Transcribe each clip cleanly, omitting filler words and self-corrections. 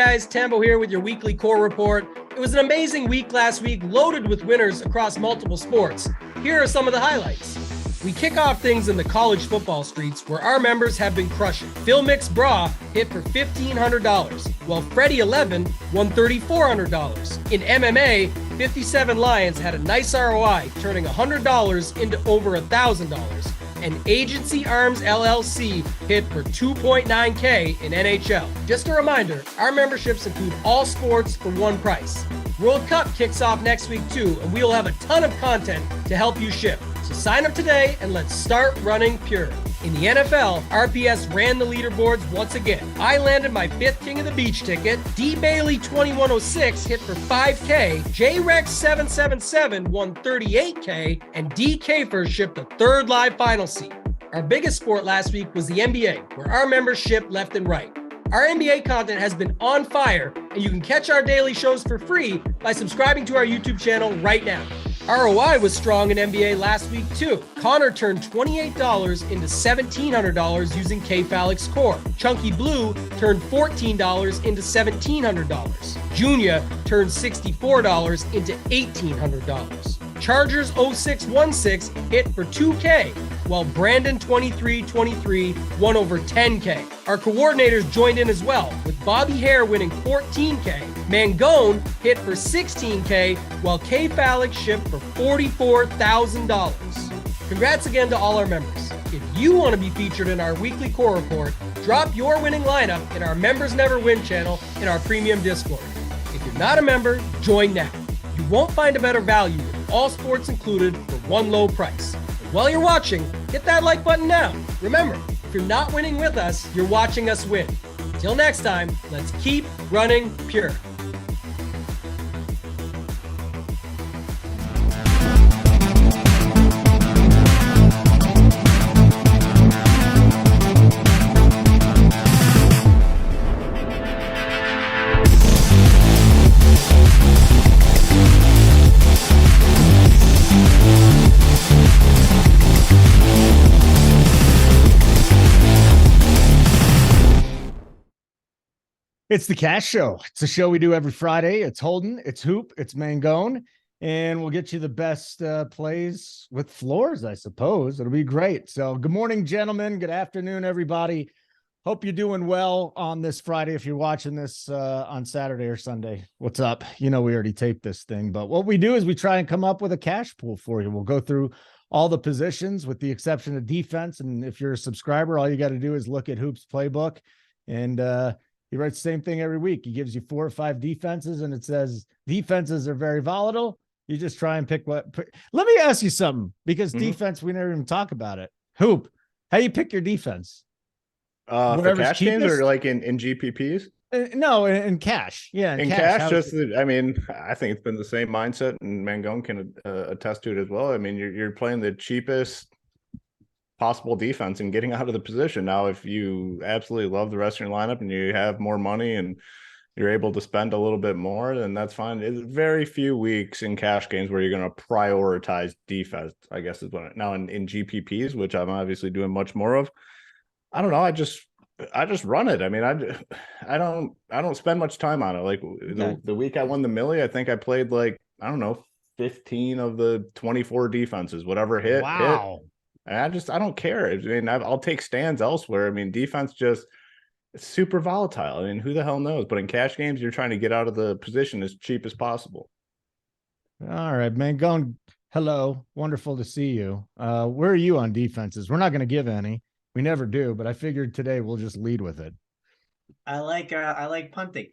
guys, Tambo here with your weekly core report. It was an amazing week last week, loaded with winners across multiple sports. Here are some of the highlights. We kick off things in the college football streets where our members have been crushing. Phil Mix Bra hit for $1,500, while Freddie 11 won $3,400. In MMA, 57 Lions had a nice ROI, turning $100 into over $1,000. And Agency Arms LLC hit for $2.9K in NHL. Just a reminder, our memberships include all sports for one price. World Cup kicks off next week too, and we'll have a ton of content to help you shift. So sign up today and let's start running pure. In the NFL, RPS ran the leaderboards once again. I landed my 5th King of the Beach ticket. D. Bailey 2106 hit for $5K. J. Rex 777 won $38K. And D. Kafer shipped a 3rd live final seat. Our biggest sport last week was the NBA, where our members shipped left and right. Our NBA content has been on fire, and you can catch our daily shows for free by subscribing to our YouTube channel right now. ROI was strong in NBA last week too. Connor turned $28 into $1,700 using K-Falix Core. Chunky Blue turned $14 into $1,700. Junior turned $64 into $1,800. Chargers 0616 hit for $2K, while Brandon 2323 won over $10K. Our coordinators joined in as well, with Bobby Hare winning $14K. Mangone hit for $16K, while K-Falix shipped for $44,000. Congrats again to all our members. If you want to be featured in our weekly core report, drop your winning lineup in our Members Never Win channel in our premium Discord. If you're not a member, join now. You won't find a better value with all sports included for one low price. And while you're watching, hit that like button now. Remember, if you're not winning with us, you're watching us win. Till next time, let's keep running pure. It's the Cash Show. It's a show we do every Friday. It's Holden, it's Hoop, it's Mangone, and we'll get you the best plays with floors, I suppose. It'll be great. So good morning, gentlemen. Good afternoon, everybody. Hope you're doing well on this Friday. If you're watching this on Saturday or Sunday, what's up? You know, we already taped this thing, but what we do is we try and come up with a cash pool for you. We'll go through all the positions with the exception of defense. And if you're a subscriber, all you got to do is look at Hoop's playbook, and he writes the same thing every week. He gives you 4 or 5 defenses, and it says defenses are very volatile. You just try and pick what. Let me ask you something, because defense, we never even talk about it. Hoop, how you pick your defense? For cash games or like in GPPs? No, in cash. Yeah, in cash. I mean, I think it's been the same mindset, and Mangone can attest to it as well. I mean, you're playing the cheapest possible defense and getting out of the position. Now, if you absolutely love the rest of your lineup and you have more money and you're able to spend a little bit more, then that's fine. It's very few weeks in cash games where you're going to prioritize defense, I guess is what. Now in GPPs, which I'm obviously doing much more of, I don't know. I just run it. I mean, I don't spend much time on it. Like the week I won the Millie, I think I played like, I don't know, 15 of the 24 defenses, whatever hit. Wow. Hit. And I don't care. I mean, I'll take stands elsewhere. I mean, defense it's super volatile. I mean, who the hell knows? But in cash games, you're trying to get out of the position as cheap as possible. All right, Mangone. Hello. Wonderful to see you. Where are you on defenses? We're not going to give any. We never do, but I figured today we'll just lead with it. I like punting.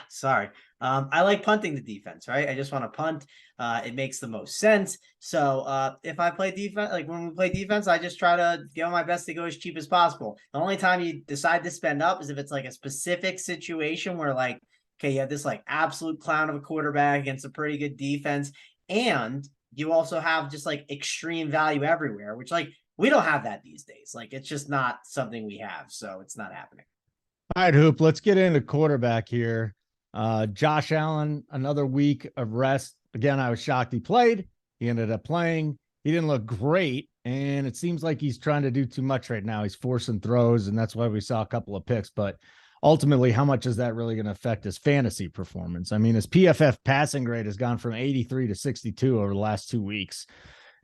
Sorry. I like punting the defense, right? I just want to punt. It makes the most sense. So if I play defense, like when we play defense, I just try to give my best to go as cheap as possible. The only time you decide to spend up is if it's like a specific situation where like, okay, you have this like absolute clown of a quarterback against a pretty good defense, and you also have just like extreme value everywhere, which like we don't have that these days. Like it's just not something we have. So it's not happening. All right, Hoop, let's get into quarterback here. Josh Allen, another week of rest. Again, I was shocked he played. He ended up playing. He didn't look great, and it seems like he's trying to do too much right now. He's forcing throws, and that's why we saw a couple of picks. But ultimately, how much is that really going to affect his fantasy performance? I mean, his PFF passing grade has gone from 83 to 62 over the last 2 weeks.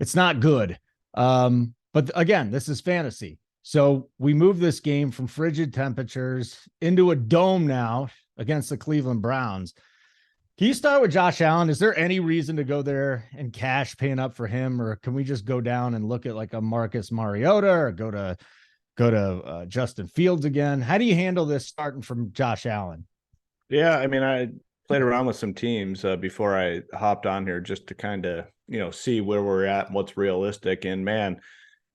It's not good. But again, this is fantasy. So we move this game from frigid temperatures into a dome now against the Cleveland Browns. Can you start with Josh Allen? Is there any reason to go there and cash paying up for him, or can we just go down and look at like a Marcus Mariota or go to Justin Fields again? How do you handle this starting from Josh Allen? Yeah, I mean, I played around with some teams before I hopped on here just to kind of, see where we're at and what's realistic. And man,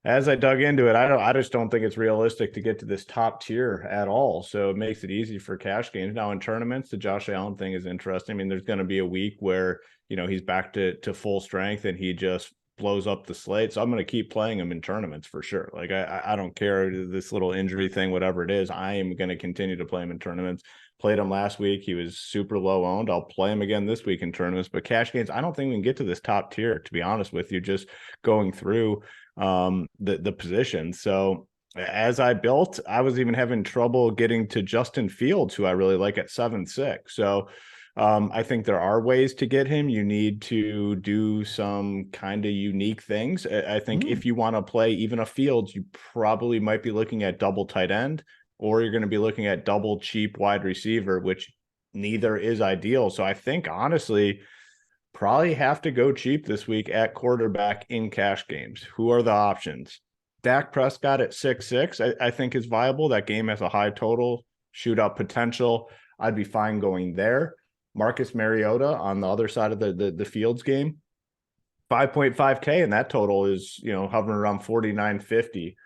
as I dug into it, I just don't think it's realistic to get to this top tier at all. So it makes it easy for cash games. Now in tournaments, the Josh Allen thing is interesting. I mean, there's going to be a week where, he's back to full strength and he just blows up the slate. So I'm going to keep playing him in tournaments for sure. Like I don't care this little injury thing, whatever it is, I am going to continue to play him in tournaments. Played him last week. He was super low owned. I'll play him again this week in tournaments, but cash games, I don't think we can get to this top tier, to be honest with you, just going through the position. So as I built, I was even having trouble getting to Justin Fields, who I really like at 7-6. So I think there are ways to get him. You need to do some kind of unique things. I think if you want to play even a Fields, you probably might be looking at double tight end, or you're going to be looking at double cheap wide receiver, which neither is ideal. So I think honestly, probably have to go cheap this week at quarterback in cash games. Who are the options? Dak Prescott at 6-6, I think is viable. That game has a high total, shootout potential. I'd be fine going there. Marcus Mariota on the other side of the Fields game, 5.5K, and that total is, hovering around 49.50.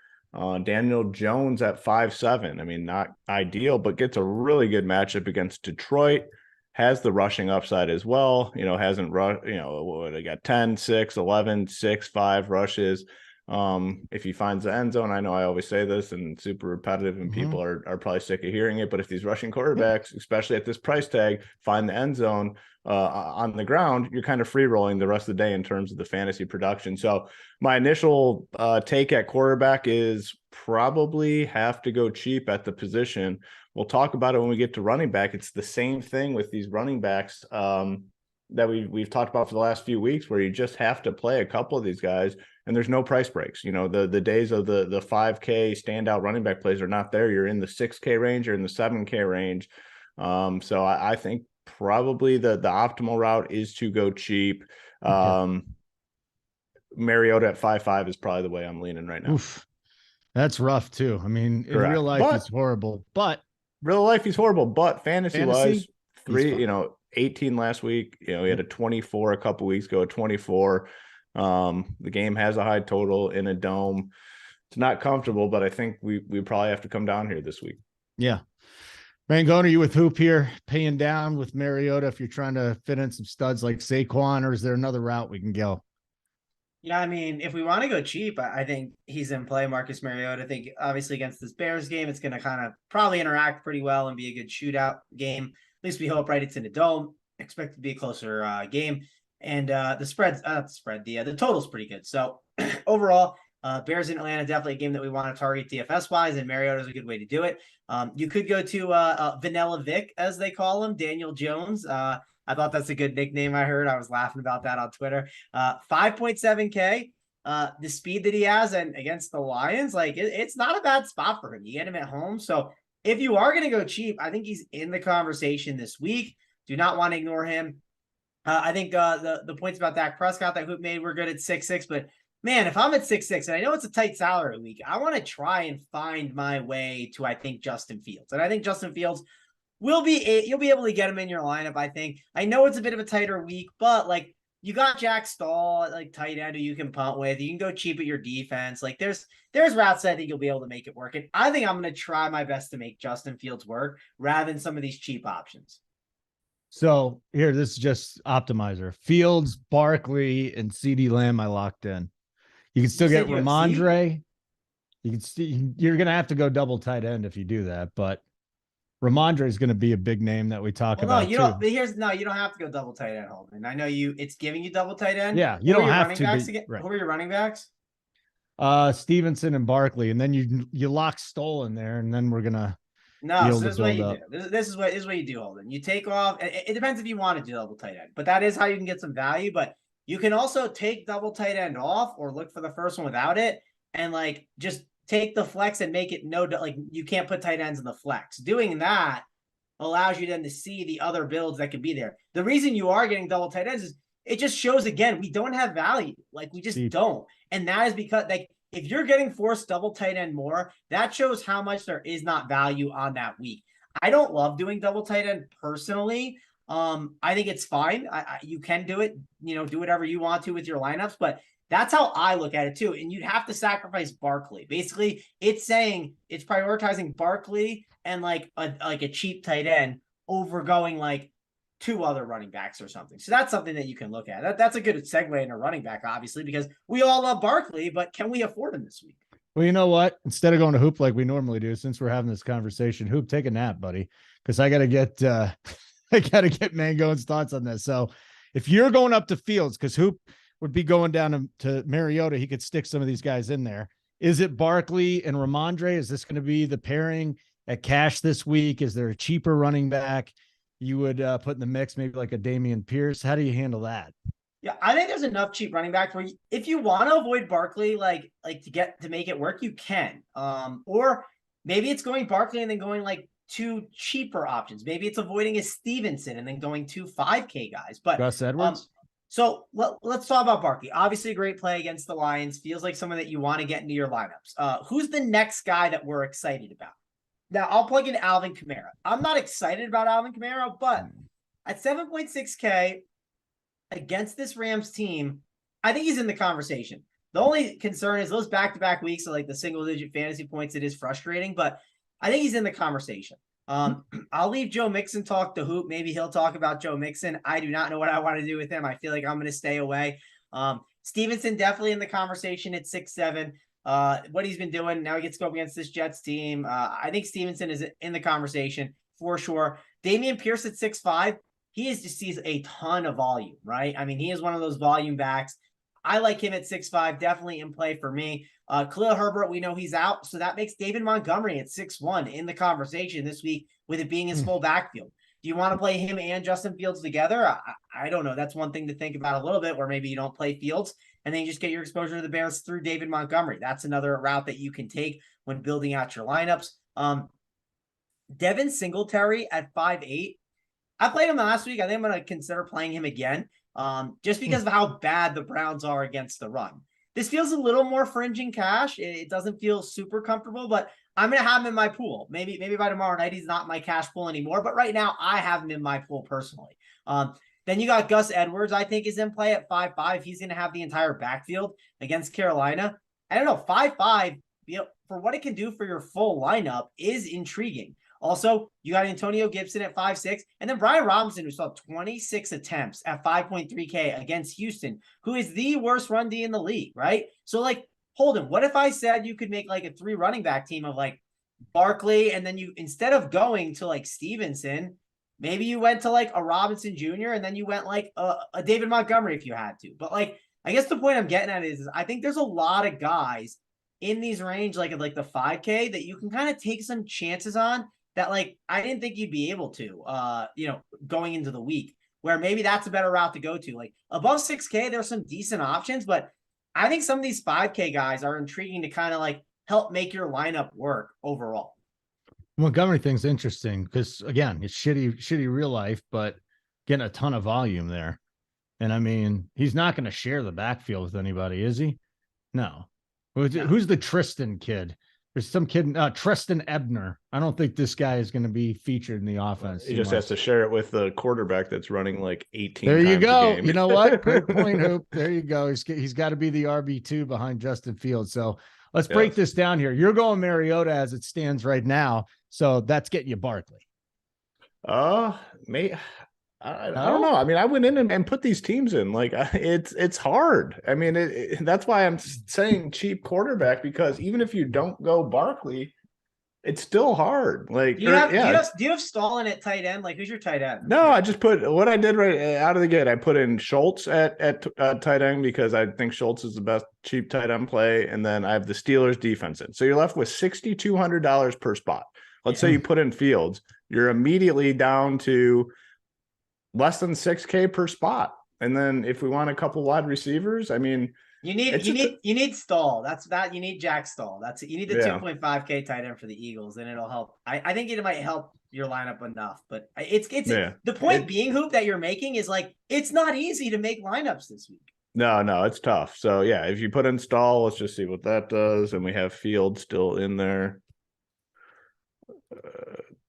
Daniel Jones at 5.7. I mean, not ideal, but gets a really good matchup against Detroit. Has the rushing upside as well. Hasn't rushed, they got 10, 6, 11, 6, 5 rushes. If he finds the end zone, I know I always say this and super repetitive and people are probably sick of hearing it, but if these rushing quarterbacks, especially at this price tag, find the end zone on the ground, you're kind of free rolling the rest of the day in terms of the fantasy production. So my initial take at quarterback is probably have to go cheap at the position. We'll talk about it when we get to running back. It's the same thing with these running backs that we've talked about for the last few weeks, where you just have to play a couple of these guys and there's no price breaks. The days of the 5K standout running back plays are not there. You're in the 6K range, you're in the 7K range. So I think probably the optimal route is to go cheap. Okay. Mariota at 5.5 is probably the way I'm leaning right now. Oof. That's rough too. I mean, in real life, it's horrible, but fantasy wise, 18 last week, he had a 24 a couple weeks ago, a 24. The game has a high total in a dome. It's not comfortable, but I think we probably have to come down here this week. Yeah. Mangone, are you with Hoop here, paying down with Mariota if you're trying to fit in some studs like Saquon, or is there another route we can go? Yeah, I mean, if we want to go cheap, I think he's in play, Marcus Mariota. I think obviously against this Bears game, it's going to kind of probably interact pretty well and be a good shootout game. At least we hope, right? It's in a dome. Expect it to be a closer game. And the total's pretty good. So overall, Bears in Atlanta, definitely a game that we want to target DFS wise, and Mariota is a good way to do it. You could go to Vanilla Vic, as they call him, Daniel Jones. I thought that's a good nickname. I heard. I was laughing about that on Twitter. 5.7K. The speed that he has and against the Lions, it's not a bad spot for him. You get him at home. So if you are going to go cheap, I think he's in the conversation this week. Do not want to ignore him. I think the points about Dak Prescott that Hoop made were good at 6.6, but man, if I'm at 6.6 and I know it's a tight salary week, I want to try and find my way to, I think, Justin Fields. And I think Justin Fields you'll be able to get him in your lineup. I think. I know it's a bit of a tighter week, but you got Jack Stahl tight end who you can punt with. You can go cheap at your defense. There's routes that I think you'll be able to make it work. And I think I'm going to try my best to make Justin Fields work rather than some of these cheap options. So here, this is just optimizer. Fields, Barkley, and CeeDee Lamb I locked in. You can still get Ramondre. You're going to have to go double tight end if you do that, but Ramondre is going to be a big name that we talk about. You don't have to go double tight end, Holden. I know it's giving you double tight end. Yeah, you don't have to. Right. Who are your running backs? Stevenson and Barkley, and then you lock Stoll in there, and then we're gonna No, able so to this is what build you up. do. This is what you do, Holden. You take off. It depends if you want to do double tight end, but that is how you can get some value. But you can also take double tight end off or look for the first one without it, and like just take the flex and make it no, like you can't put tight ends in the flex. Doing that allows you then to see the other builds that could be there. The reason you are getting double tight ends is it just shows again we don't have value. Like we just don't, and that is because like if you're getting forced double tight end more, that shows how much there is not value on that week. I don't love doing double tight end personally. I think it's fine. You can do it, do whatever you want to with your lineups, but that's how I look at it too. And you'd have to sacrifice Barkley. Basically, it's saying it's prioritizing Barkley and like a cheap tight end over going like two other running backs or something. So that's something that you can look at. That's a good segue into running back, obviously, because we all love Barkley, but can we afford him this week? Well, you know what? Instead of going to Hoop like we normally do, since we're having this conversation, Hoop, take a nap, buddy, because I got to get Mangone's thoughts on this. So if you're going up to Fields, because Hoop would be going down to Mariota, he could stick some of these guys in there. Is it Barkley and Ramondre? Is this going to be the pairing at cash this week? Is there a cheaper running back you would put in the mix, maybe like a Dameon Pierce? How do you handle that? Yeah, I think there's enough cheap running backs where if you want to avoid Barkley, like to make it work, you can. Or maybe it's going Barkley and then going like two cheaper options. Maybe it's avoiding a Stevenson and then going two 5K guys. But Gus Edwards. So let's talk about Barkley. Obviously, a great play against the Lions. Feels like someone that you want to get into your lineups. Who's the next guy that we're excited about? Now, I'll plug in Alvin Kamara. I'm not excited about Alvin Kamara, but at 7.6K against this Rams team, I think he's in the conversation. The only concern is those back-to-back weeks of like the single-digit fantasy points. It is frustrating, but I think he's in the conversation. I'll leave Joe Mixon talk to Hoop. Maybe he'll talk about Joe Mixon. I do not know what I want to do with him. I feel like I'm going to stay away. Stevenson definitely in the conversation at 6'7". What he's been doing now, he gets to go up against this Jets team. I think Stevenson is in the conversation for sure. Dameon Pierce at 6'5". He just sees a ton of volume, right? I mean, he is one of those volume backs. I like him at 6'5", definitely in play for me. Khalil Herbert, we know he's out, so that makes David Montgomery at 6'1" in the conversation this week with it being his full backfield. Do you want to play him and Justin Fields together? I don't know. That's one thing to think about a little bit, where maybe you don't play Fields and then you just get your exposure to the Bears through David Montgomery. That's another route that you can take when building out your lineups. Devin Singletary at 5'8". I played him last week. I think I'm going to consider playing him again, just because of how bad the Browns are against the run. This feels a little more fringe in cash. It doesn't feel super comfortable, but I'm going to have him in my pool. Maybe by tomorrow night, he's not my cash pool anymore, but right now I have him in my pool personally. Then you got Gus Edwards, I think is in play at 5'5". He's going to have the entire backfield against Carolina. I don't know, 5'5", for what it can do for your full lineup is intriguing. Also, you got Antonio Gibson at 5'6", and then Brian Robinson, who saw 26 attempts at 5.3K against Houston, who is the worst run D in the league, right? So, like, Holden, what if I said you could make like a 3 running back team of like Barkley, and then you, instead of going to like Stevenson, maybe you went to like a Robinson Jr., and then you went like a David Montgomery if you had to. But like, I guess the point I'm getting at is I think there's a lot of guys in these range, like the 5K, that you can kind of take some chances on that, like, I didn't think you'd be able to, going into the week, where maybe that's a better route to go to. Like, above 6K, there's some decent options, but I think some of these 5K guys are intriguing to kind of like help make your lineup work overall. Montgomery thing's interesting because, again, it's shitty real life, but getting a ton of volume there. And I mean, he's not going to share the backfield with anybody, is he? No. Who's the Tristan kid? There's some kid, Tristan Ebner. I don't think this guy is going to be featured in the offense. He just has to share it with the quarterback that's running like 18 There you times go. a game. You know what? Great point, Hoop. There you go. He's got to be the RB2 behind Justin Fields. So let's break this down here. You're going Mariota as it stands right now. So that's getting you Barkley. I don't know. I mean, I went in and put these teams in. Like, it's hard. I mean, that's why I'm saying cheap quarterback, because even if you don't go Barkley, it's still hard. Like, do you have Stalin at tight end? Like, who's your tight end? No, I just put what I did right out of the gate. I put in Schultz at tight end because I think Schultz is the best cheap tight end play, and then I have the Steelers defense in. So you're left with $6,200 per spot. Let's say you put in Fields, you're immediately down to less than 6K per spot. And then if we want a couple wide receivers, I mean, you need Stahl. You need Jack Stahl. You need the 2.5K tight end for the Eagles, and it'll help. I think it might help your lineup enough, but the point being, Hoop, that you're making is like, it's not easy to make lineups this week. No, it's tough. So yeah, if you put in Stahl, let's just see what that does. And we have Fields still in there.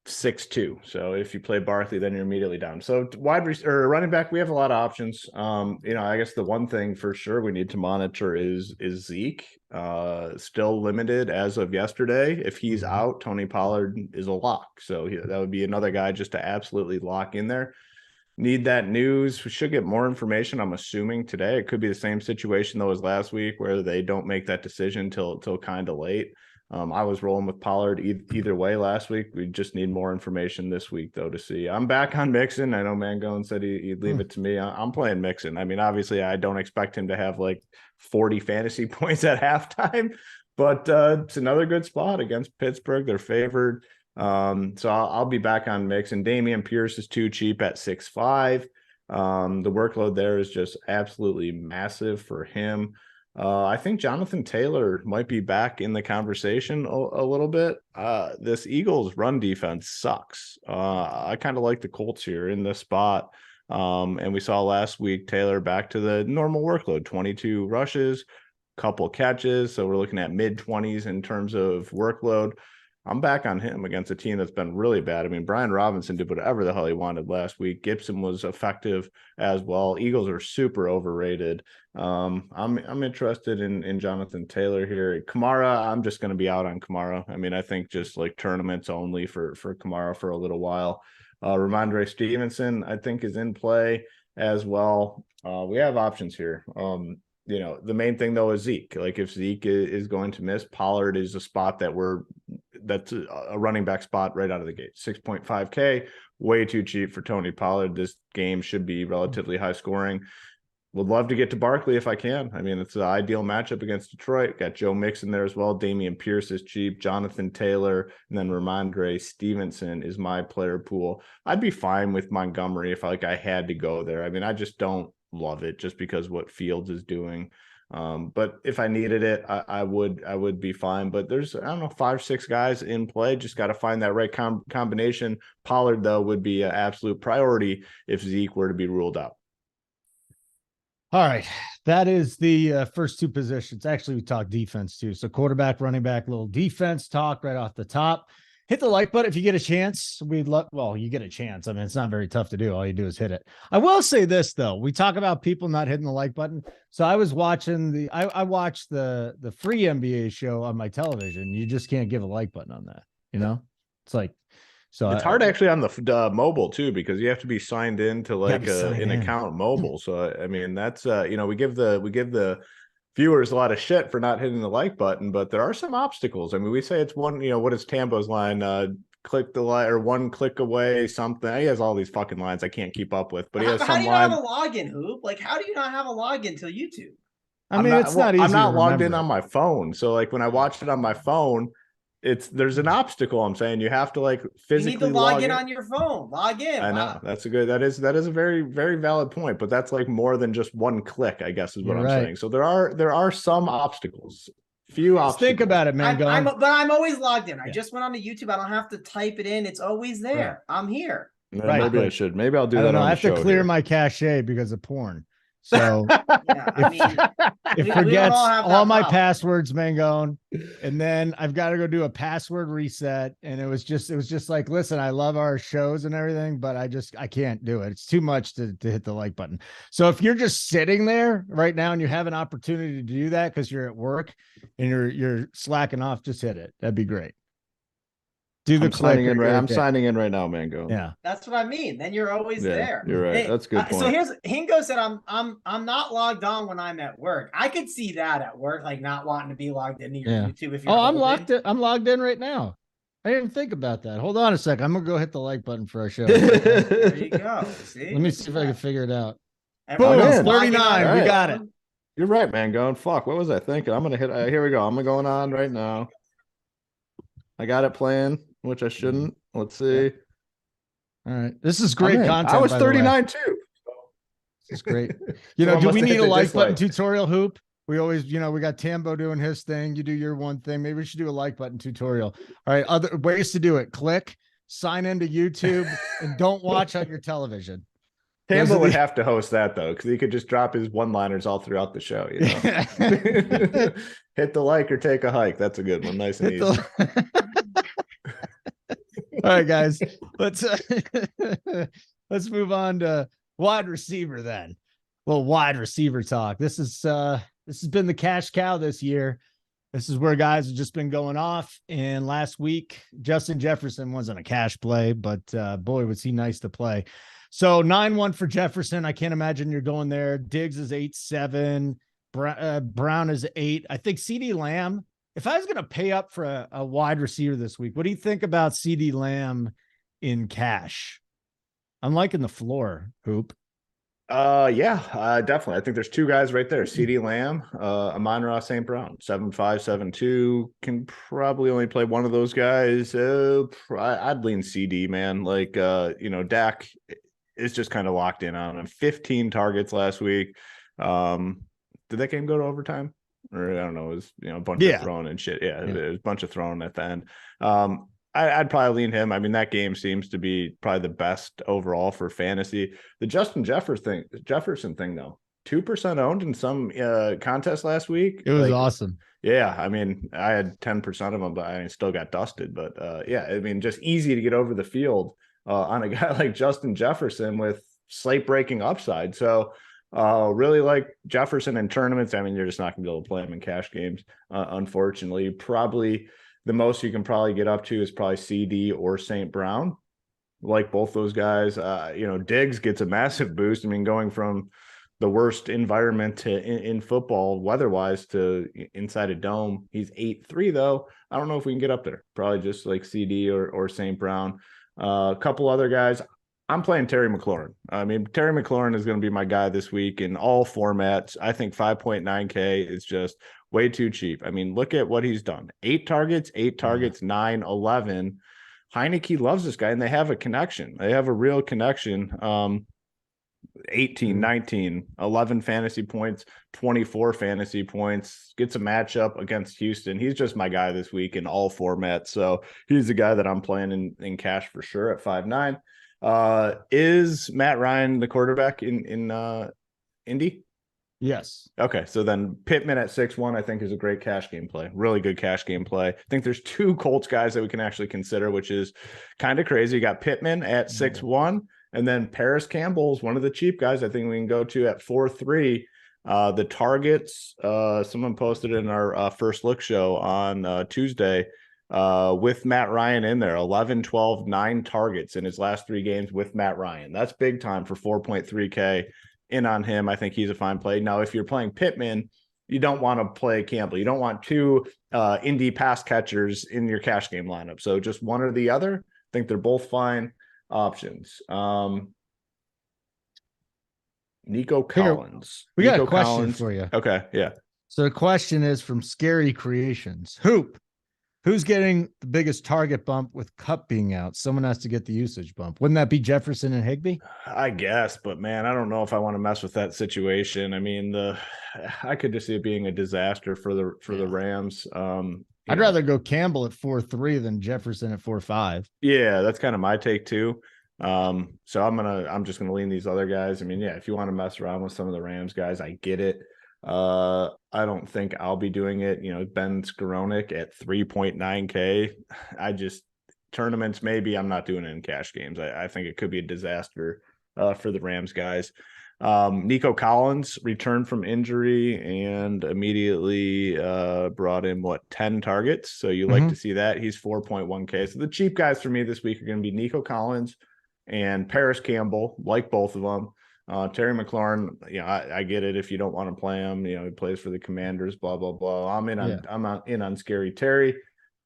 6-2. So if you play Barkley, then you're immediately down. So running back, we have a lot of options. I guess the one thing for sure we need to monitor is Zeke. Still limited as of yesterday. If he's out, Tony Pollard is a lock. So that would be another guy just to absolutely lock in there. Need that news. We should get more information, I'm assuming, today. It could be the same situation though as last week, where they don't make that decision till kind of late. I was rolling with Pollard either way last week. We just need more information this week, though, to see. I'm back on Mixon. I know Mangone said he'd leave it to me. I'm playing Mixon. I mean, obviously, I don't expect him to have like 40 fantasy points at halftime, but it's another good spot against Pittsburgh. They're favored. So I'll be back on Mixon. Dameon Pierce is too cheap at 6.5. The workload there is just absolutely massive for him. I think Jonathan Taylor might be back in the conversation a little bit. This Eagles run defense sucks. I kind of like the Colts here in this spot. And we saw last week Taylor back to the normal workload, 22 rushes, couple catches. So we're looking at mid-20s in terms of workload. I'm back on him against a team that's been really bad. I mean, Brian Robinson did whatever the hell he wanted last week. Gibson was effective as well. Eagles are super overrated. I'm interested in Jonathan Taylor here. Kamara, I'm just going to be out on Kamara. I mean, I think just like tournaments only for Kamara for a little while. Ramondre Stevenson, I think, is in play as well. We have options here. The main thing though is Zeke. Like if Zeke is going to miss, Pollard is a spot that's a running back spot right out of the gate. 6.5K, way too cheap for Tony Pollard. This game should be relatively high scoring. Would love to get to Barkley if I can. I mean, it's the ideal matchup against Detroit. Got Joe Mixon there as well. Dameon Pierce is cheap. Jonathan Taylor, and then Ramondre Stevenson is my player pool. I'd be fine with Montgomery if I had to go there. I mean, I just don't love it just because what Fields is doing. But if I needed it, I would be fine. But there's, 5-6 guys in play. Just got to find that right combination. Pollard, though, would be an absolute priority if Zeke were to be ruled out. All right. That is the first two positions. Actually, we talked defense too. So quarterback, running back, little defense talk right off the top. Hit the like button if you get a chance. You get a chance. I mean, it's not very tough to do. All you do is hit it. I will say this though. We talk about people not hitting the like button. So I was watching I watched the free NBA show on my television. You just can't give a like button on that. It's like, so it's hard actually on the mobile too, because you have to be signed in to like an account mobile. So I mean, that's we give the viewers a lot of shit for not hitting the like button, but there are some obstacles. I mean, we say it's one, what is Tambo's line? Click the like, or one click away, something. He has all these fucking lines I can't keep up with, but he has some line. How do you not have a login, Hoop? Like, how do you not have a login to YouTube? I mean, it's not easy. I'm not logged in on my phone. So like when I watched it on my phone, there's an obstacle. I'm saying you have to like physically you need to log in on your phone. Log in. I know. That is a very, very valid point, but that's like more than just one click, I guess is what I'm saying. So there are some obstacles. Few obstacles. Think about it, man. But I'm always logged in. I just went on to YouTube. I don't have to type it in. It's always there. Right. I'm here. Maybe I should. Maybe I'll do that. I have to clear my cache because of porn. So it forgets all my passwords, Mangone, and then I've got to go do a password reset. And it was just like, listen, I love our shows and everything, but I can't do it. It's too much to hit the like button. So if you're just sitting there right now and you have an opportunity to do that because you're at work and you're slacking off, just hit it. That'd be great. I'm signing in right now, Mango. Yeah, that's what I mean. Then you're always there. You're right. That's a good point. So Hingo said, I'm not logged on when I'm at work. I could see that at work, like not wanting to be logged into your YouTube. If you're I'm logged in right now. I didn't think about that. Hold on a sec. I'm gonna go hit the like button for our show. There you go. See? Let me see if I can figure it out. Boom, 39. Right. We got it. You're right, Mango. Fuck. What was I thinking? I'm gonna hit. Here we go. I'm going on right now. I got it playing. which I shouldn't. Let's see. All right. This is I'm great in. content. I was by the way. 39 too. This is great. You know, Someone do must we have need hit a the like button dislike. tutorial, Hoop? We always, you know, we got Tambo doing his thing. You do your one thing. Maybe we should do a like button tutorial. All right. Other ways to do it. Click, sign into YouTube, and don't watch on your television. Tambo would have to host that though, because he could just drop his one-liners all throughout the show. You know, hit the like or take a hike. That's a good one. Nice and easy. All right, guys, let's move on to wide receiver then. A little wide receiver talk. This has been the cash cow this year. This is where guys have just been going off. And last week, Justin Jefferson wasn't a cash play, but boy, was he nice to play. So 9-1 for Jefferson. I can't imagine you're going there. Diggs is 8-7. Brown is 8. I think CD Lamb. If I was going to pay up for a wide receiver this week, what do you think about CD Lamb in cash? I'm liking the floor, Hoop. Yeah, definitely. I think there's two guys right there. CD Lamb, Amon-Ra St. Brown, 7'5", 7'2", can probably only play one of those guys. I'd lean CD, man. Like, you know, Dak is just kind of locked in on him. 15 targets last week. Did that game go to overtime? Or I don't know, it was, you know, a bunch of throwing and shit. Yeah, it was a bunch of throwing at the end. I'd probably lean him. I mean, that game seems to be probably the best overall for fantasy. The Justin Jefferson thing though, 2% owned in some contest last week. It was awesome. Yeah, I mean, I had 10% of them, but I still got dusted. But yeah, I mean, just easy to get over the field on a guy like Justin Jefferson with slate breaking upside. So really like Jefferson in tournaments. I mean, you're just not gonna be able to play him in cash games, unfortunately. Probably the most you can probably get up to is probably CD or St. Brown. Like both those guys. You know, Diggs gets a massive boost. I mean, going from the worst environment in football weather-wise to inside a dome. He's 8-3 though. I don't know if we can get up there. Probably just like CD or St. Brown. A couple other guys. I'm playing Terry McLaurin. I mean, Terry McLaurin is going to be my guy this week in all formats. I think 5.9K is just way too cheap. I mean, look at what he's done. 8 targets, 9, 11. Heineke loves this guy, and they have a connection. They have a real connection. 18, 19, 11 fantasy points, 24 fantasy points, gets a matchup against Houston. He's just my guy this week in all formats. So he's the guy that I'm playing in cash for sure at 5.9. Is Matt Ryan the quarterback in Indy? Yes. Okay, so then Pittman at 6-1, I think, is a great cash game play. Really good cash game play. I think there's 2 Colts guys that we can actually consider, which is kind of crazy. You got Pittman at 6-1, and then Paris Campbell is one of the cheap guys I think we can go to at 4-3. The targets, someone posted in our first look show on Tuesday, with Matt Ryan in there, 11, 12, 9 targets in his last 3 games with Matt Ryan. That's big time for 4.3K in on him. I think he's a fine play. Now, if you're playing Pittman, you don't want to play Campbell. You don't want 2 Indy pass catchers in your cash game lineup. So just one or the other. I think they're both fine options. Nico Collins. We got Nico a question Collins. for you. Okay, yeah. So the question is from Scary Creations. Hoop. Who's getting the biggest target bump with Cup being out? Someone has to get the usage bump. Wouldn't that be Jefferson and Higbee? I guess, but man, I don't know if I want to mess with that situation. I mean, I could just see it being a disaster for the Rams. I'd rather go Campbell at 4-3 than Jefferson at 4-5. Yeah, that's kind of my take too. So I'm just gonna lean these other guys. I mean, yeah, if you want to mess around with some of the Rams guys, I get it. I don't think I'll be doing it. You know, Ben Skowronek at 3.9K. Tournaments, maybe. I'm not doing it in cash games. I think it could be a disaster for the Rams guys. Nico Collins returned from injury and immediately brought in 10 targets. So you like to see that. He's 4.1K. So the cheap guys for me this week are going to be Nico Collins and Paris Campbell, like both of them. Terry McLaurin, you know, I get it if you don't want to play him. You know, he plays for the Commanders, blah, blah, blah. I'm in on Scary Terry.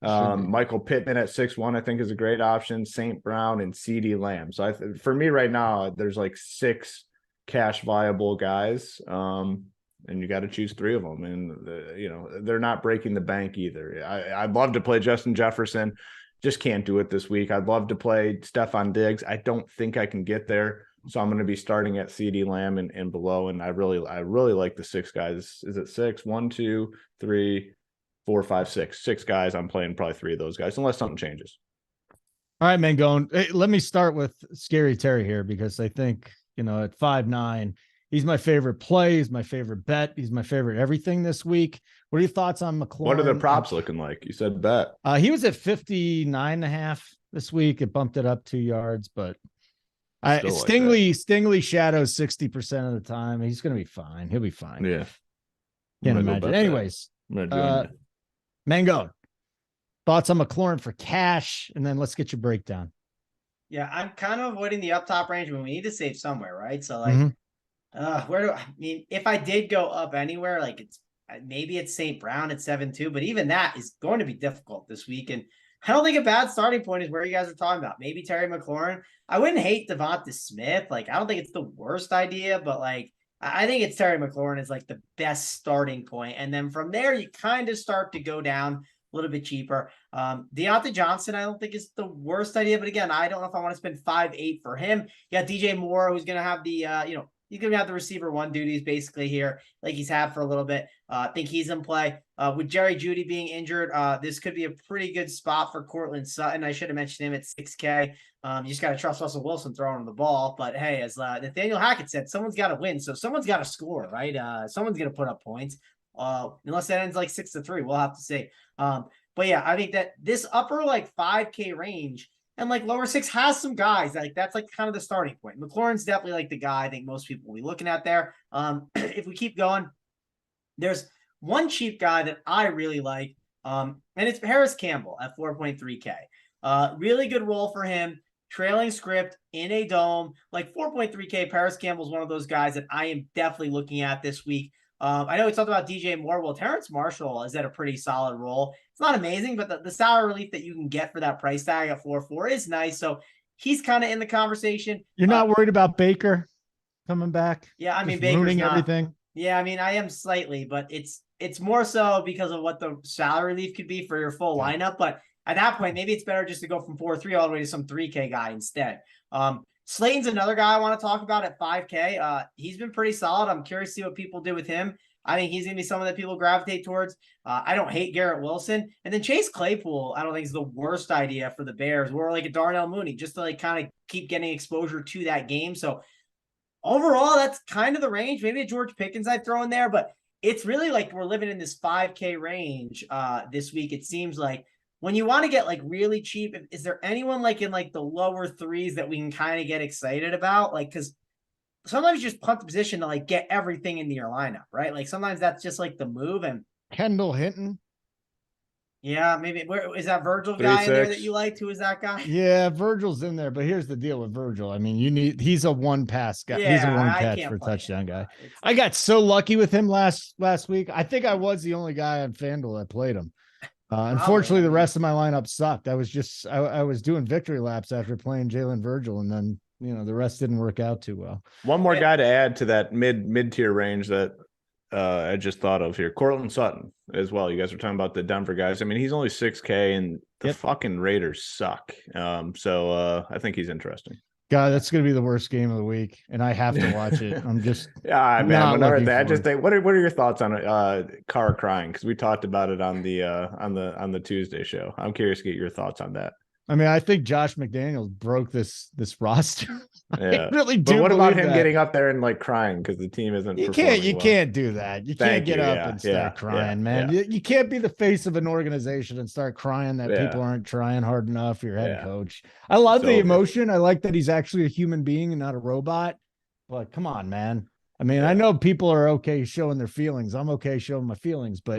Michael Pittman at 6-1, I think, is a great option. St. Brown and CD Lamb. So for me right now, there's like 6 cash viable guys. And you got to choose 3 of them. And, you know, they're not breaking the bank either. I'd love to play Justin Jefferson just can't do it this week. I'd love to play Stephon Diggs. I don't think I can get there. So I'm going to be starting at CD Lamb and below. And I really like the 6 guys. Is it 6? 1, 2, 3, 4, 5, 6. 6 guys. I'm playing probably 3 of those guys, unless something changes. All right, Mangone. Hey, let me start with Scary Terry here, because I think, at 5'9", he's my favorite play. He's my favorite bet. He's my favorite everything this week. What are your thoughts on McLaurin? What are the props looking like? You said bet. He was at 59.5 this week. It bumped it up 2 yards, but Stingley shadows 60% of the time. He's going to be fine. He'll be fine. Yeah. Can't imagine. Anyways, Mangone, thoughts on McLaurin for cash, and then let's get your breakdown. Yeah, I'm kind of avoiding the up top range when we need to save somewhere, right? So like, if I did go up anywhere, like maybe it's St. Brown at 7-2, but even that is going to be difficult this week. And I don't think a bad starting point is where you guys are talking about. Maybe Terry McLaurin. I wouldn't hate Devonta Smith. Like, I don't think it's the worst idea, but like, I think it's Terry McLaurin is like the best starting point. And then from there, you kind of start to go down a little bit cheaper. Deontay Johnson, I don't think is the worst idea, but again, I don't know if I want to spend 5-8 for him. You got DJ Moore, who's going to have the, he's going to have the receiver 1 duties basically here, like he's had for a little bit. I think he's in play. With Jerry Jeudy being injured, this could be a pretty good spot for Cortland Sutton. I should have mentioned him at 6K. You just got to trust Russell Wilson throwing him the ball. But hey, as Nathaniel Hackett said, someone's got to win. So someone's got to score, right? Someone's going to put up points. Unless that ends like 6-3, we'll have to see. But yeah, I think that this upper like 5K range and like lower 6 has some guys like that's like kind of the starting point. McLaurin's definitely like the guy I think most people will be looking at there. If we keep going, there's one cheap guy that I really like, and it's Harris Campbell at 4.3K. Really good role for him. Trailing script in a dome, like 4.3K. Paris Campbell's one of those guys that I am definitely looking at this week. I know we talked about DJ Moore. Well, Terrence Marshall is at a pretty solid role. It's not amazing, but the salary relief that you can get for that price tag at 4.4 is nice. So he's kind of in the conversation. You're not worried about Baker coming back? Yeah, I mean, Baker's ruining everything. Yeah, I mean, I am slightly, but it's more so because of what the salary relief could be for your full lineup. But at that point, maybe it's better just to go from 4.3 all the way to some 3K guy instead. Slayton's another guy I want to talk about at 5K. He's been pretty solid. I'm curious to see what people do with him. I think he's going to be someone that people gravitate towards. I don't hate Garrett Wilson. And then Chase Claypool, I don't think is the worst idea for the Bears. Or like a Darnell Mooney, just to like kind of keep getting exposure to that game. So overall, that's kind of the range. Maybe a George Pickens I'd throw in there, but it's really like we're living in this 5K range this week. It seems like when you want to get like really cheap, is there anyone like in like the lower 3s that we can kind of get excited about? Like, because sometimes you just punt the position to like get everything into your lineup, right? Like sometimes that's just like the move. And Kendall Hinton. Yeah, maybe. Where is that Virgil guy in there that you liked? Who is that guy? Yeah, Virgil's in there, but here's the deal with Virgil. I mean, he's a one pass guy. Yeah, he's a one catch for a touchdown guy. I got so lucky with him last week. I think I was the only guy on FanDuel that played him. Unfortunately, the rest of my lineup sucked. I was doing victory laps after playing Jalen Virgil, and then the rest didn't work out too well. One more guy to add to that mid-tier range that I just thought of here, Cortland Sutton as well. You guys are talking about the Denver guys. I mean, he's only 6K, and the fucking Raiders suck. So I think he's interesting. God, that's going to be the worst game of the week, and I have to watch it. I'm just man. I just think, what are your thoughts on Carr crying? Because we talked about it on the Tuesday show. I'm curious to get your thoughts on that. I mean, I think Josh McDaniels broke this roster. Yeah. I really do. But what about him getting up there and like crying because the team isn't? You can't do that. You can't get up and start crying, man. Yeah. You can't be the face of an organization and start crying that people aren't trying hard enough. Your head coach. I love the emotion. I like that he's actually a human being and not a robot. But come on, man. I mean, I know people are okay showing their feelings. I'm okay showing my feelings, but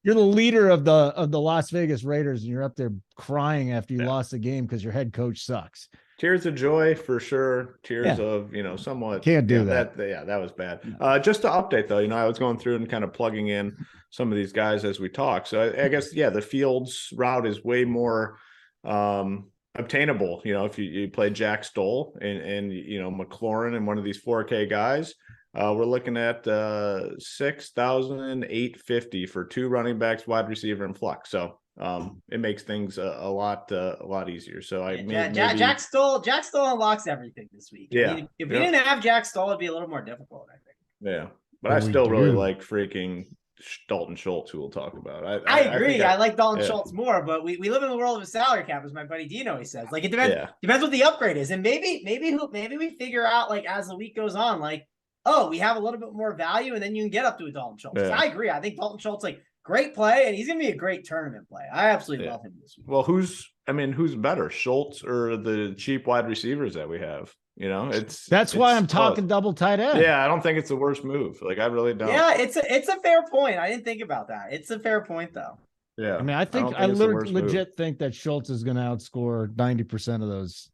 you're the leader of the Las Vegas Raiders, and you're up there crying after you lost the game because your head coach sucks. Tears of joy for sure. Tears of somewhat. Can't do that. That was bad. Just to update though, I was going through and kind of plugging in some of these guys as we talk. So I guess the Fields route is way more obtainable. If you play Jack Stoll and McLaurin and one of these 4K guys. We're looking at $6,850 for 2 running backs, wide receiver, and flex. So it makes things a lot easier. So I maybe Jack Stoll unlocks everything this week. Yeah. I mean, if we didn't have Jack Stoll, it'd be a little more difficult, I think. Yeah, but But I we still really do. like freaking Dalton Schultz, who we'll talk about. I agree. I like Dalton yeah. Schultz more, but we live in the world of a salary cap, as my buddy Dino he says. Like it depends Yeah. depends what the upgrade is, and maybe we figure out like as the week goes on, like we have a little bit more value, and then you can get up to a Dalton Schultz. Yeah. I agree. I think Dalton Schultz like great play, and he's gonna be a great tournament play. I absolutely love him this week. Well, who's better, Schultz or the cheap wide receivers that we have? You know, That's why I'm close. talking double tight end. Yeah, I don't think it's the worst move. Like I really don't. Yeah, it's a fair point. I didn't think about that. It's a fair point though. Yeah, I mean, I don't I it's the worst move. legit think that Schultz is going to outscore 90% of those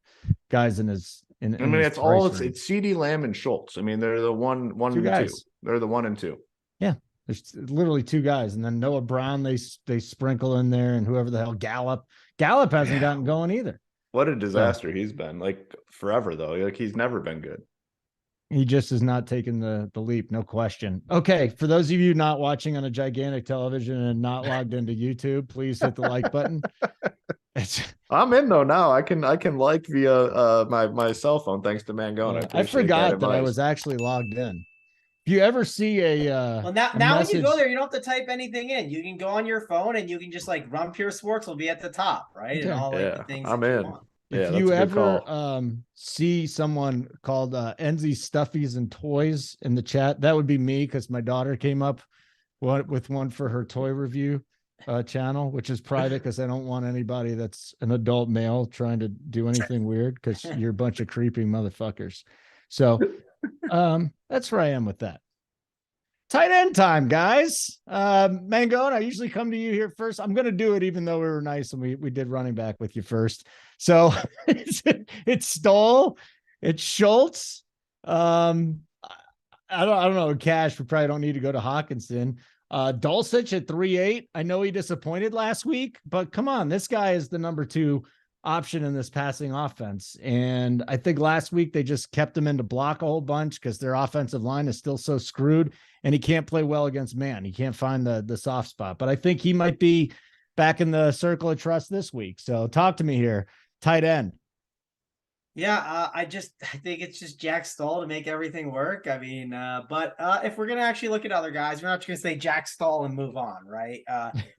guys in his. I mean, it's CeeDee Lamb and Schultz. I mean, they're the one Two and guys. two. They're the 1 and 2. Yeah, there's literally 2 guys, and then Noah Brown they sprinkle in there, and whoever the hell Gallup hasn't gotten going either. What a disaster he's been. Like forever though. Like he's never been good. He just has not taken the leap, no question. Okay, for those of you not watching on a gigantic television and not logged into YouTube, please hit the like button. I'm in though now. I can like via my cell phone thanks to Mangone. I forgot that I was actually logged in. If you ever see well now when you go there, you don't have to type anything in. You can go on your phone and you can just like run Pure Sports will be at the top, right? Okay. And all like the things I'm that you in. want. If you ever see someone called Enzy Stuffies and Toys in the chat, that would be me because my daughter came up with one for her toy review channel, which is private because I don't want anybody that's an adult male trying to do anything weird because you're a bunch of creepy motherfuckers. So that's where I am with that. Tight end time, guys. Mangone, I usually come to you here first. I'm going to do it even though we were nice and we did running back with you first. So it's Stoll, it's Schultz. I don't know. Cash, we probably don't need to go to Hawkinson. Dulcich at 3.8. I know he disappointed last week, but come on, this guy is the number 2 option in this passing offense. And I think last week they just kept him in to block a whole bunch because their offensive line is still so screwed and he can't play well against man. He can't find the soft spot, but I think he might be back in the circle of trust this week. So talk to me here. Tight end. Yeah, I think it's just Jack Stoll to make everything work. I mean, but if we're gonna actually look at other guys, we're not just gonna say Jack Stoll and move on, right?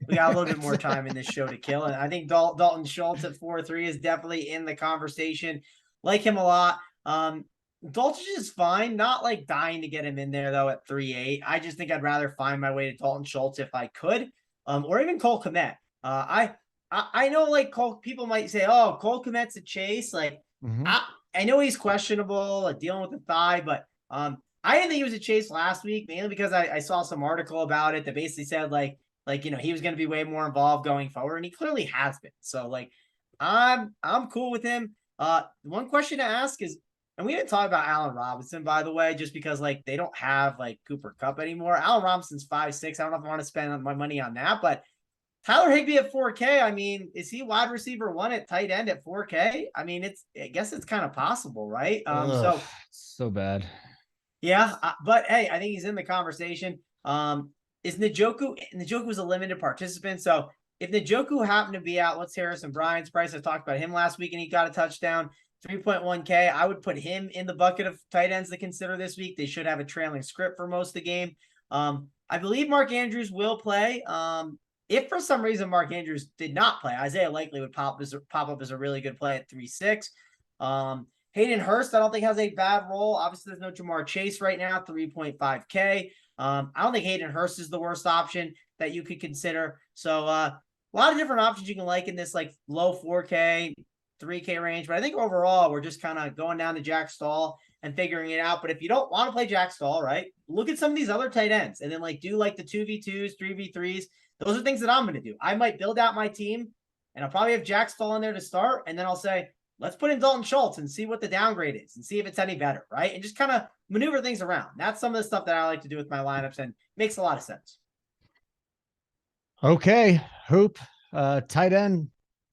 We got a little bit more time in this show to kill, and I think Dalton Schultz at 4.3 is definitely in the conversation. Like him a lot. Dalton is fine, not like dying to get him in there though at 3.8. I just think I'd rather find my way to Dalton Schultz if I could, or even Cole Kmet. I know like people might say, oh, Cole Kmet's a chase, like. Mm-hmm. I know he's questionable, dealing with the thigh, but I didn't think he was a chase last week, mainly because I saw some article about it that basically said like he was going to be way more involved going forward, and he clearly has been. So like I'm cool with him. One question to ask is, and we didn't talk about Allen Robinson, by the way, just because like they don't have like Cooper Kupp anymore. Allen Robinson's 5'6". I don't know if I want to spend my money on that, but Tyler Higbee at 4K. I mean, is he wide receiver 1 at tight end at 4K? I mean, I guess it's kind of possible, right? So bad. Yeah, but hey, I think he's in the conversation. Is Njoku was a limited participant, so if Njoku happened to be out, what's Harrison Bryant's price? I talked about him last week, and he got a touchdown, 3.1K. I would put him in the bucket of tight ends to consider this week. They should have a trailing script for most of the game. I believe Mark Andrews will play. If for some reason Mark Andrews did not play, Isaiah Likely would pop up as a really good play at 3.6. Hayden Hurst, I don't think has a bad role. Obviously, there's no Jamar Chase right now, 3.5K. I don't think Hayden Hurst is the worst option that you could consider. So a lot of different options you can like in this like low 4K, 3K range. But I think overall, we're just kind of going down to Jack Stoll and figuring it out. But if you don't want to play Jack Stoll, right, look at some of these other tight ends and then like do like the 2v2s, 3v3s. Those are things that I'm going to do. I might build out my team, and I'll probably have Jack Stoll in there to start, and then I'll say, let's put in Dalton Schultz and see what the downgrade is and see if it's any better, right? And just kind of maneuver things around. That's some of the stuff that I like to do with my lineups, and makes a lot of sense. Okay, Hoop, tight end.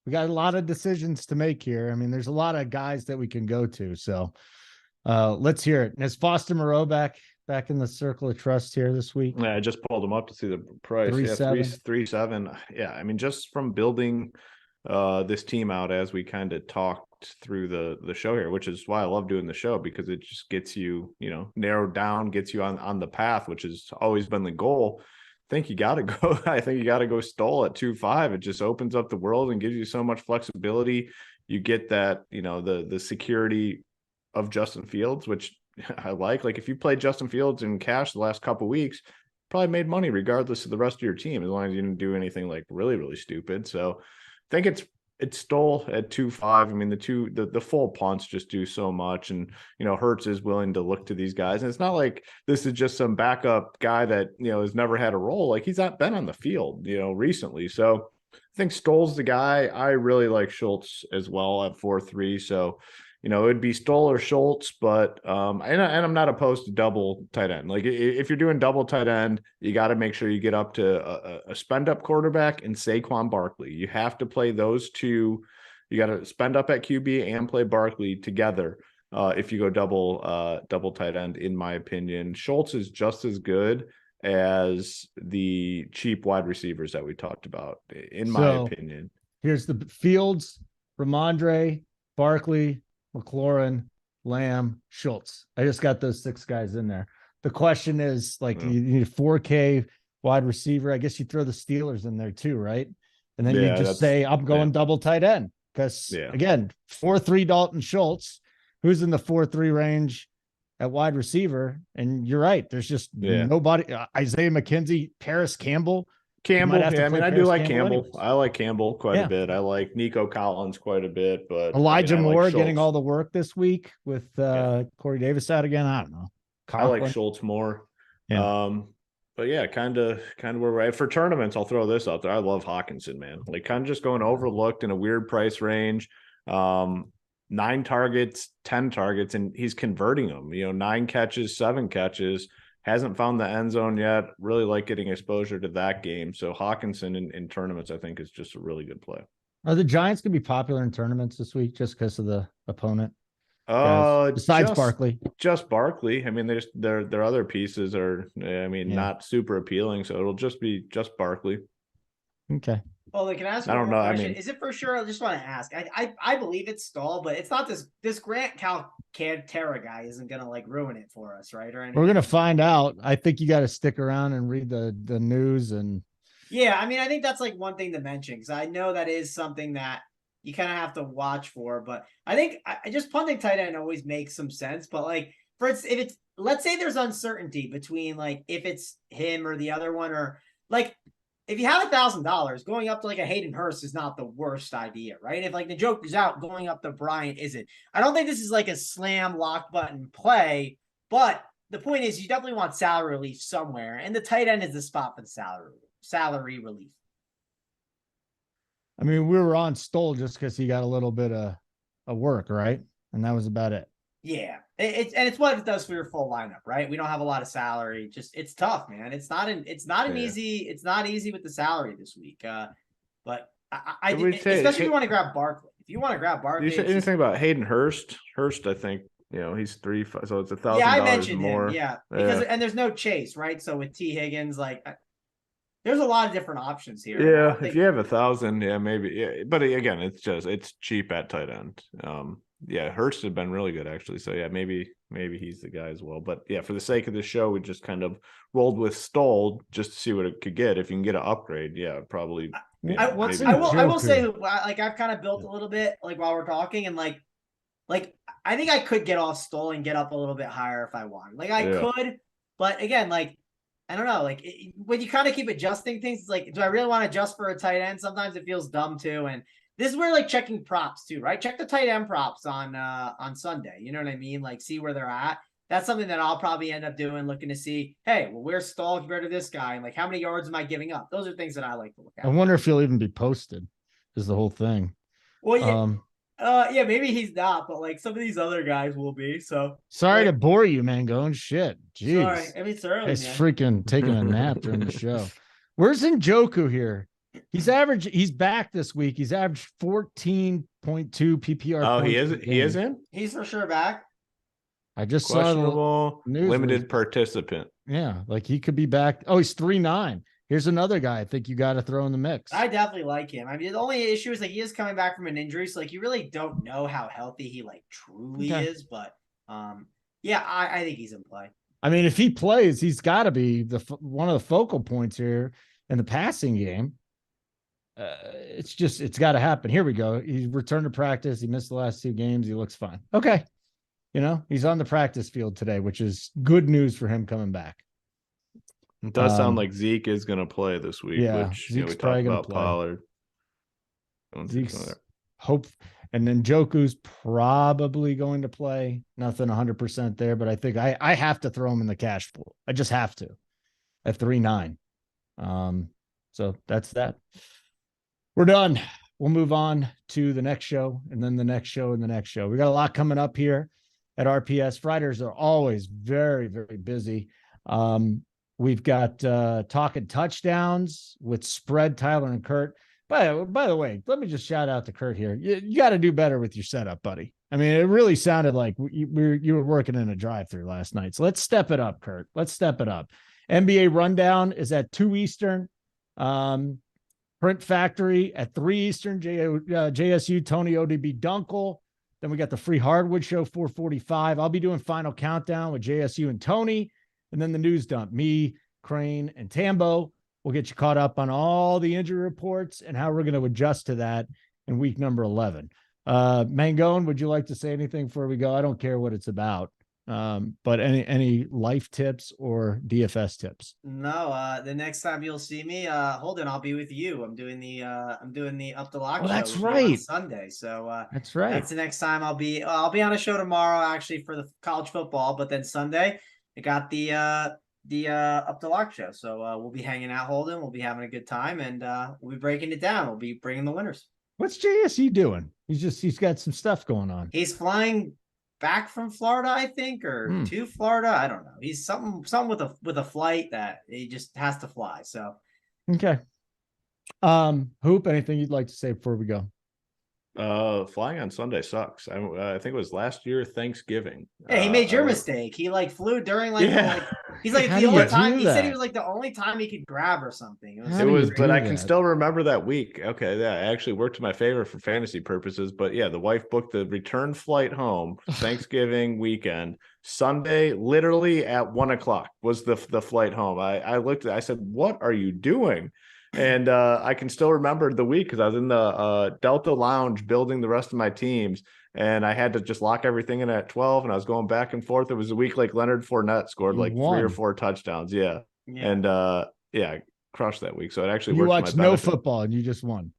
We got a lot of decisions to make here. I mean, there's a lot of guys that we can go to, so let's hear it. And is Foster Moreau back back in the circle of trust here this week? Yeah, I just pulled them up to see the price. 3.7. 3.7. Yeah, I mean, just from building this team out as we kind of talked through the show here, which is why I love doing the show, because it just gets you, narrowed down, gets you on the path, which has always been the goal. I think you got to go. I think you got to go Stoll at 2.5. It just opens up the world and gives you so much flexibility. You get that, the security of Justin Fields, which I like. Like, if you played Justin Fields in cash the last couple of weeks, probably made money regardless of the rest of your team, as long as you didn't do anything like really, really stupid. So I think it's Stoll at 2.5. I mean, the full punts just do so much, and Hurts is willing to look to these guys, and it's not like this is just some backup guy that has never had a role. Like, he's not been on the field recently. So I think Stoll's the guy. I really like Schultz as well at 4.3. So it would be Stoll or Schultz, but and I'm not opposed to double tight end. Like, if you're doing double tight end, you got to make sure you get up to a spend up quarterback and Saquon Barkley. You have to play those two. You got to spend up at QB and play Barkley together. If you go double tight end, in my opinion, Schultz is just as good as the cheap wide receivers that we talked about, in my opinion. Here's the Fields, Ramondre, Barkley, McLaurin, Lamb, Schultz. I just got those 6 guys in there. The question is, like, you need a 4K wide receiver. I guess you throw the Steelers in there too, right? And then you just say, I'm going double tight end. Because again, 4.3 Dalton Schultz, who's in the 4.3 range at wide receiver. And you're right. There's just nobody. Isaiah McKenzie, Paris Campbell. I mean, I do like Campbell. Anyways. I like Campbell quite a bit. I like Nico Collins quite a bit, but Elijah Moore like getting all the work this week with Corey Davis out again. I don't know. Conklin. I like Schultz more. Yeah. But yeah, kind of where we're at. For tournaments, I'll throw this out there. I love Hawkinson, man. Like, kind of just going overlooked in a weird price range. 9 targets, 10 targets, and he's converting them. 9 catches, 7 catches. Hasn't found the end zone yet. Really like getting exposure to that game. So Hawkinson in tournaments, I think, is just a really good play. Are the Giants going to be popular in tournaments this week just because of the opponent? Besides Barkley. Just Barkley. I mean, their other pieces are, not super appealing. So it'll just be just Barkley. Okay. Well, can I ask one more question? Is it for sure? I just want to ask. I believe it's Stoll, but it's not this Grant Calcaterra guy isn't gonna ruin it for us, right? Or anything. We're gonna find out. I think you got to stick around and read the news and. Yeah, I think that's one thing to mention, because I know that is something that you kind of have to watch for. But I think I just punting tight end always makes some sense. But if it's let's say there's uncertainty between if it's him or the other one, or if you have $1,000, going up to a Hayden Hurst is not the worst idea, right? If the joke is out, going up to Bryant isn't. I don't think this is a slam lock button play, but the point is you definitely want salary relief somewhere, and the tight end is the spot for the salary relief. I mean, we were on Stoll just because he got a little bit of work, right? And that was about it. Yeah, it's what it does for your full lineup, right? We don't have a lot of salary. Just it's tough, man. It's not easy with the salary this week. But especially if you want to grab Barkley. If you want to grab Barkley, you said anything about Hayden Hurst? Hurst, I think he's 3.5, so it's $1,000. Yeah, I mentioned more. Him. Yeah, because and there's no Chase, right? So with T Higgins, there's a lot of different options here. Yeah, if you have 1,000, maybe. Yeah, but again, it's cheap at tight end. Hurst had been really good, actually. So maybe he's the guy as well. But for the sake of the show, we just kind of rolled with Stoll just to see what it could get. If you can get an upgrade, probably. I will say, I've kind of built a little bit while we're talking, and I think I could get off Stoll and get up a little bit higher if I want. I could, but again, I don't know. When you kind of keep adjusting things, it's do I really want to adjust for a tight end? Sometimes it feels dumb too, and this is where checking props too, right? Check the tight end props on Sunday. You know what I mean? See where they're at. That's something that I'll probably end up doing, looking to see, hey, well, where's Stoll compared to this guy? And how many yards am I giving up? Those are things that I like to look at. I wonder if he'll even be posted, is the whole thing. Well, maybe he's not, but some of these other guys will be. So sorry to bore you, Mangone. Shit. Jeez. Sorry. It's early. He's freaking taking a nap during the show. Where's Njoku here? He's back this week. He's averaged 14.2 PPR. Oh, he is in? He's for sure back. I just saw Questionable, the news limited participant. Yeah, like he could be back. Oh, he's 3'9". Here's another guy I think you got to throw in the mix. I definitely like him. I mean, the only issue is like he is coming back from an injury, so like you really don't know how healthy he like truly is. But yeah, I think he's in play. I mean, if he plays, he's got to be one of the focal points here in the passing game. It's got to happen. Here we go. He returned to practice. He missed the last 2 games. He looks fine. Okay. He's on the practice field today, which is good news for him coming back. It does sound like Zeke is going to play this week, which Zeke's we probably talked gonna about play. Pollard. Zeke's hope, and then Joku's probably going to play. Nothing 100% there, but I think I have to throw him in the cash pool. I just have to at 3.9. So that's that. We're done. We'll move on to the next show, and then the next show, and the next show. We got a lot coming up here at RPS. Fridays are always very, very busy. We've got talking touchdowns with Spread, Tyler, and Kurt. By the way, let me just shout out to Kurt here. You got to do better with your setup, buddy. I mean, it really sounded like you were working in a drive-through last night. So let's step it up, Kurt. Let's step it up. NBA Rundown is at 2 Eastern. Print Factory at 3 Eastern. JSU, Tony ODB Dunkel. Then we got the Free Hardwood Show, 4:45. I'll be doing Final Countdown with JSU and Tony. And then the news dump, me, Crane, and Tambo. We'll get you caught up on all the injury reports and how we're going to adjust to that in week number 11. Mangone, would you like to say anything before we go? I don't care what it's about. But any life tips or DFS tips? No, the next time you'll see me, Holden, I'll be with you. I'm doing the Up the Lock show. That's on right. Sunday. So that's right. That's the next time I'll be on a show tomorrow actually for the college football, but then Sunday I got the Up the Lock show. So we'll be hanging out, Holden. We'll be having a good time, and we'll be breaking it down. We'll be bringing the winners. What's JSU doing? He's got some stuff going on. He's flying back from Florida, I think, or to Florida. I don't know. He's something with a flight that he just has to fly. So okay. Hoop, anything you'd like to say before we go? Flying on Sunday sucks. I think it was last year Thanksgiving. Yeah, he made your mistake. He flew during he's like How the do only you time do he said that? he was like the only time he could grab or something. How do you But do I can that? still remember that week. Okay, yeah, it actually worked to my favor for fantasy purposes. But yeah, the wife booked the return flight home Thanksgiving weekend. Sunday, literally at 1:00 was the flight home. I looked at it, I said, "What are you doing?" And I can still remember the week because I was in the Delta Lounge building the rest of my teams, and I had to just lock everything in at 12, and I was going back and forth. It was a week like Leonard Fournette scored You like won. 3 or 4 touchdowns. Yeah. And I crushed that week. So it actually You worked. watched to my no benefit. football and you just won.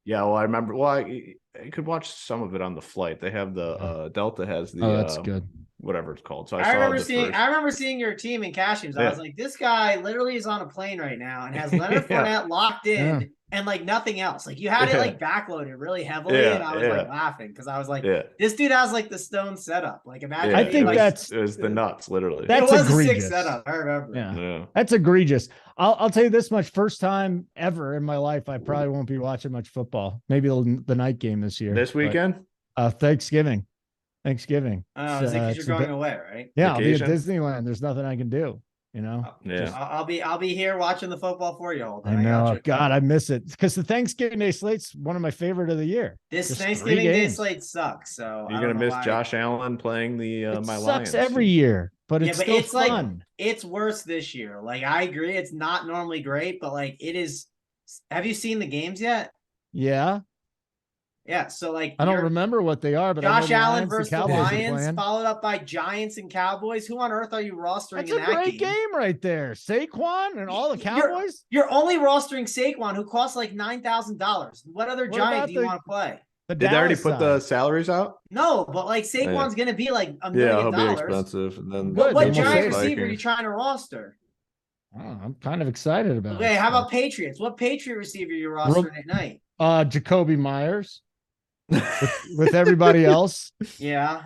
Yeah, well, I remember. Well, I could watch some of it on the flight. They have the Delta has the that's good. whatever it's called. So I remember seeing your team in cash games. I was like, this guy literally is on a plane right now and has Leonard Fournette locked in and like nothing else. Like you had it like backloaded really heavily, and I was like laughing because I was like, this dude has like the stone setup. Like imagine. I think it was the nuts, literally. That's it was egregious. a sick setup. I remember. Yeah, that's egregious. I'll tell you this much: first time ever in my life, I probably won't be watching much football. Maybe the night game this year. This weekend? Thanksgiving. Oh, is it because you're going away, right? Yeah, Vacation? I'll be at Disneyland. There's nothing I can do. I'll be here watching the football for you all day. I know. God, I miss it because the Thanksgiving Day slate's one of my favorite of the year. This Just Thanksgiving 3 Day games. slate sucks. So You're gonna miss Josh Allen playing the It my sucks Lions. every year, but it's still it's fun. like it's worse this year. Like I agree, it's not normally great, but like it is. Have you seen the games yet? Yeah. Yeah, so like I don't remember what they are, but I know Josh the Allen Lions, versus the Cowboys are Lions, playing. followed up by Giants and Cowboys. Who on earth are you rostering That's in a that great game right there. Saquon and all the Cowboys. You're only rostering Saquon, who costs like $9,000. What other Giant do you want to play? Did they already put the salaries out? No, but like Saquon's gonna be like $1 million. Yeah, he'll be expensive. And then what Giant receiver are you trying to roster? Oh, I'm kind of excited about it. Okay, how about Patriots? What Patriot receiver are you rostering at night? Jacoby Myers. with everybody else. Yeah.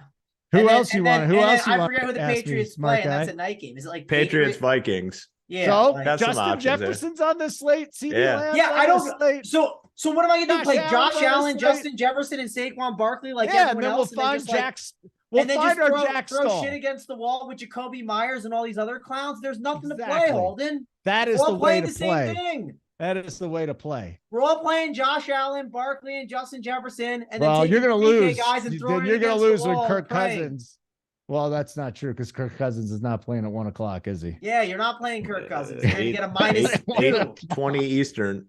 Who else you want? I forget who the Patriots play, and that's a night game. Is it like Patriots Vikings? Yeah. So like, Justin Jefferson's on the slate. Yeah, I don't. So what am I gonna do? Play Josh Allen, Justin Jefferson, and Saquon Barkley like everyone and then else? We'll find We'll and then find just our throw Jack shit stall. against the wall with Jacoby Myers and all these other clowns. There's nothing to play, Exactly. Holden. That is We're the all way playing to the play. same thing. That is the way to play. We're all playing Josh Allen, Barkley, and Justin Jefferson, and then Well, you're taking going to 3K lose. guys and Then throwing you're it going to against the lose when wall Kirk and praying. Cousins. Well, that's not true because Kirk Cousins is not playing at 1 o'clock, is he? Yeah, you're not playing Kirk Cousins. You're going to get a -2. 20 Eastern.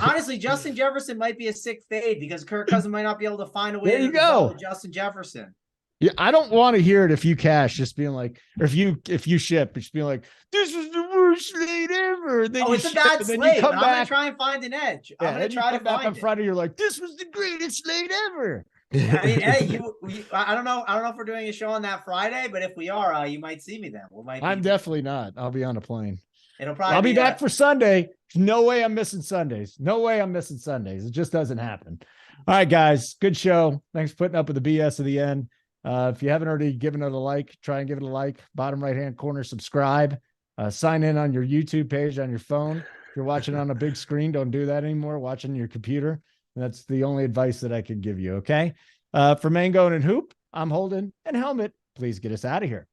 Honestly, Justin Jefferson might be a sick fade because Kirk Cousins might not be able to find a way There to you the ball go. with Justin Jefferson. Yeah, I don't want to hear it if you cash, just being like, or if you ship, just being like, this was the worst slate ever. Then Oh, you it's a ship, bad and then slate, you but come I'm going to back. try and find an edge. Yeah, I'm going then to you try to come back on find it. Friday. You're like, this was the greatest slate ever. I mean, hey, I don't know. I don't know if we're doing a show on that Friday, but if we are, you might see me then. I'm definitely not. I'll be on a plane. It'll probably. I'll be back for Sunday. No way I'm missing Sundays. No way I'm missing Sundays. It just doesn't happen. All right, guys. Good show. Thanks for putting up with the BS at the end. If you haven't already given it a like, try and give it a like. Bottom right-hand corner, subscribe. Sign in on your YouTube page on your phone. If you're watching on a big screen, don't do that anymore. Watch on your computer. That's the only advice that I can give you, okay? For Mangone and Hoop, I'm Holden, and Helmet. Please get us out of here.